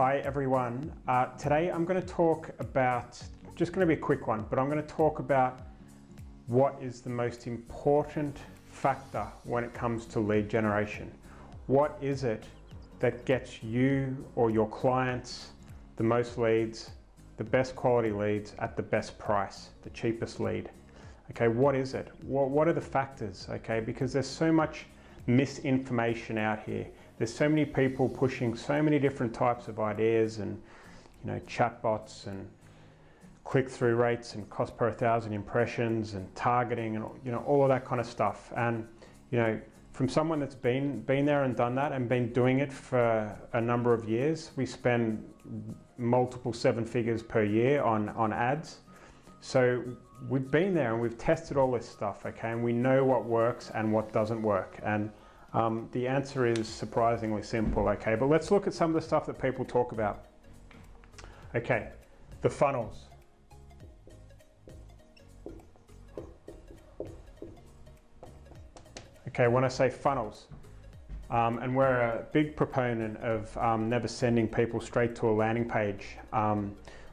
Hi everyone. Today I'm going to talk about, just going to be a quick one, but I'm going to talk about what is the most important factor when it comes to lead generation. What is it that gets you or your clients the most leads, the best quality leads at the best price, the cheapest lead? Okay, what is it? What are the factors? Okay, because there's so much misinformation out here. There's so many people pushing so many different types of ideas and, chatbots and click-through rates and cost per 1,000 impressions and targeting and, all of that kind of stuff. And, from someone that's been there and done that and been doing it for a number of years, we spend multiple 7 figures per year on ads. So we've been there and we've tested all this stuff, okay, and we know what works and what doesn't work. And the answer is surprisingly simple, okay, but let's look at some of the stuff that people talk about. Okay, the funnels. Okay, when I say funnels, and we're a big proponent of never sending people straight to a landing page.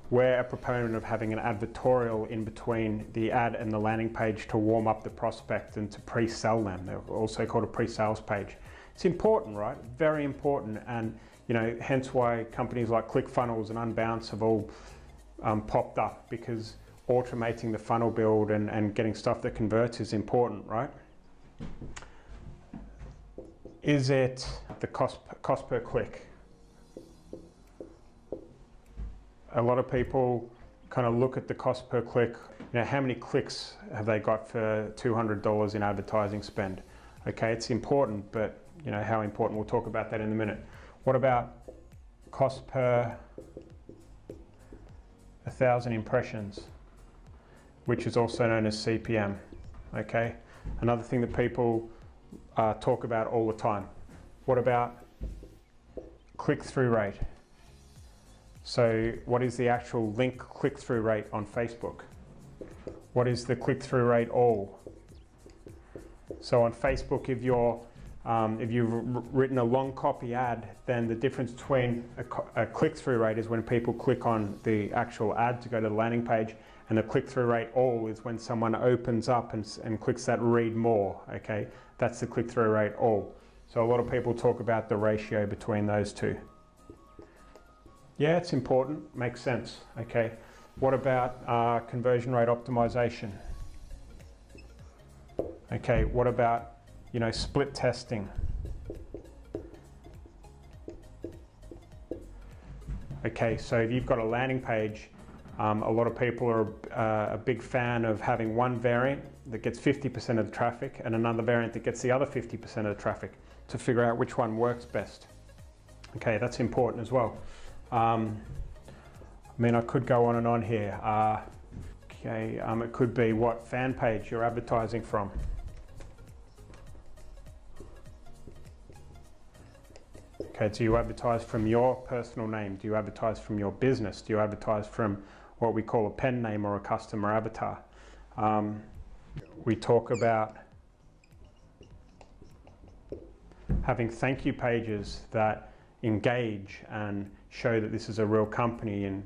We're a proponent of having an advertorial in between the ad and the landing page to warm up the prospect and to pre-sell them. They're also called a pre-sales page. It's important, right? Very important, and hence why companies like ClickFunnels and Unbounce have all popped up, because automating the funnel build and getting stuff that converts is important, right? Is it the cost per click? A lot of people kind of look at the cost per click. How many clicks have they got for $200 in advertising spend? Okay, it's important, but how important? We'll talk about that in a minute. What about cost per 1,000 impressions, which is also known as CPM? Okay, another thing that people talk about all the time. What about click-through rate? So what is the actual link click-through rate on Facebook? What is the click-through rate all? So on Facebook, if you've written a long copy ad, then the difference between a click-through rate is when people click on the actual ad to go to the landing page, and the click-through rate all is when someone opens up and clicks that read more, okay? That's the click-through rate all. So a lot of people talk about the ratio between those two. Yeah, it's important, makes sense, okay. What about conversion rate optimization? Okay, what about, split testing? Okay, so if you've got a landing page, a lot of people are a big fan of having one variant that gets 50% of the traffic and another variant that gets the other 50% of the traffic to figure out which one works best. Okay, that's important as well. I could go on and on here. It could be what fan page you're advertising from. Okay, do you advertise from your personal name? Do you advertise from your business? Do you advertise from what we call a pen name or a customer avatar? We talk about having thank you pages that engage and show that this is a real company and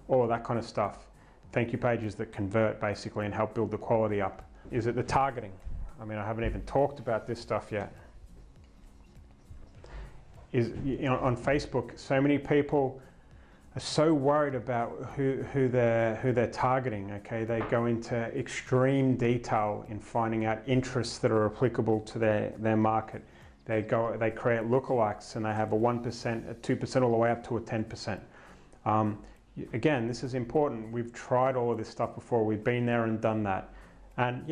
all of that kind of stuff. Thank you pages that convert basically and help build the quality up. Is it the targeting? I haven't even talked about this stuff yet. On Facebook, so many people are so worried about who they're targeting, okay? They go into extreme detail in finding out interests that are applicable to their market. They create lookalikes and they have a 1%, a 2%, all the way up to a 10%. Again, this is important. We've tried all of this stuff before. We've been there and done that. And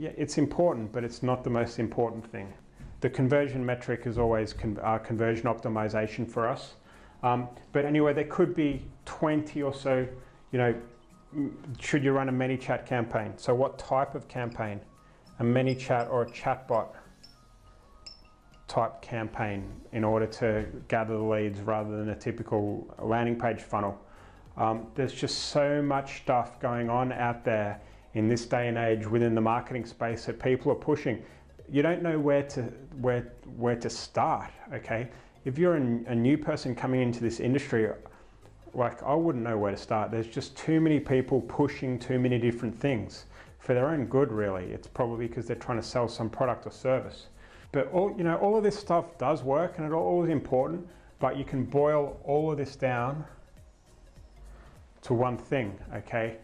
it's important, but it's not the most important thing. The conversion metric is always conversion optimization for us. But anyway, there could be 20 or so, should you run a ManyChat campaign? So what type of campaign? A ManyChat or a chatbot type campaign in order to gather the leads rather than a typical landing page funnel. There's just so much stuff going on out there in this day and age within the marketing space that people are pushing. You don't know where to start, okay? if you're a new person coming into this industry, like, I wouldn't know where to start. There's just too many people pushing too many different things for their own good, really. It's probably because they're trying to sell some product or service. But all of this stuff does work, and it all is important, but you can boil all of this down to one thing, okay?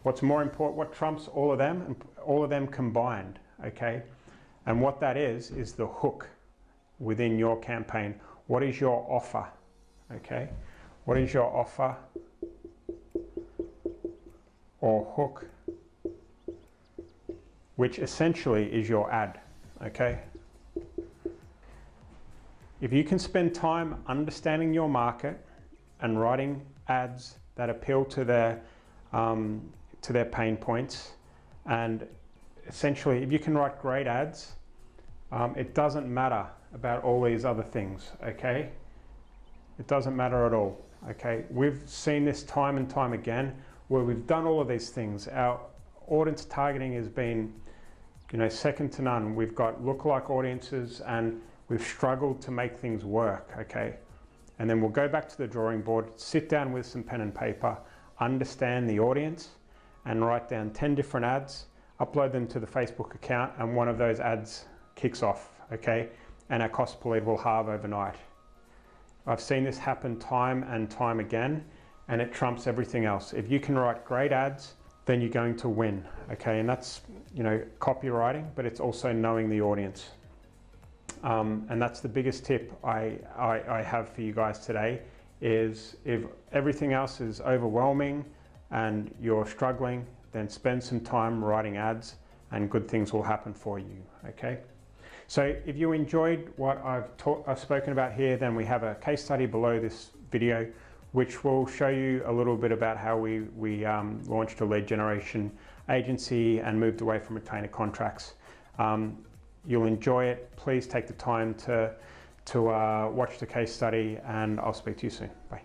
What's more important, what trumps all of them, and all of them combined, okay? And what that is the hook within your campaign. What is your offer, okay? What is your offer or hook, which essentially is your ad, okay? If you can spend time understanding your market and writing ads that appeal to their pain points, and essentially if you can write great ads, it doesn't matter about all these other things, okay? It doesn't matter at all, okay? We've seen this time and time again where we've done all of these things. Our audience targeting has been, second to none. We've got lookalike audiences and we've struggled to make things work, okay? And then we'll go back to the drawing board, sit down with some pen and paper, understand the audience, and write down 10 different ads, upload them to the Facebook account, and one of those ads kicks off, okay? And our cost per lead will halve overnight. I've seen this happen time and time again, and it trumps everything else. If you can write great ads, then you're going to win, okay? And that's, copywriting, but it's also knowing the audience. And that's the biggest tip I have for you guys today, is if everything else is overwhelming and you're struggling, then spend some time writing ads and good things will happen for you, okay? So if you enjoyed what I've spoken about here, then we have a case study below this video, which will show you a little bit about how we launched a lead generation agency and moved away from retainer contracts. You'll enjoy it. Please take the time to watch the case study, and I'll speak to you soon. Bye.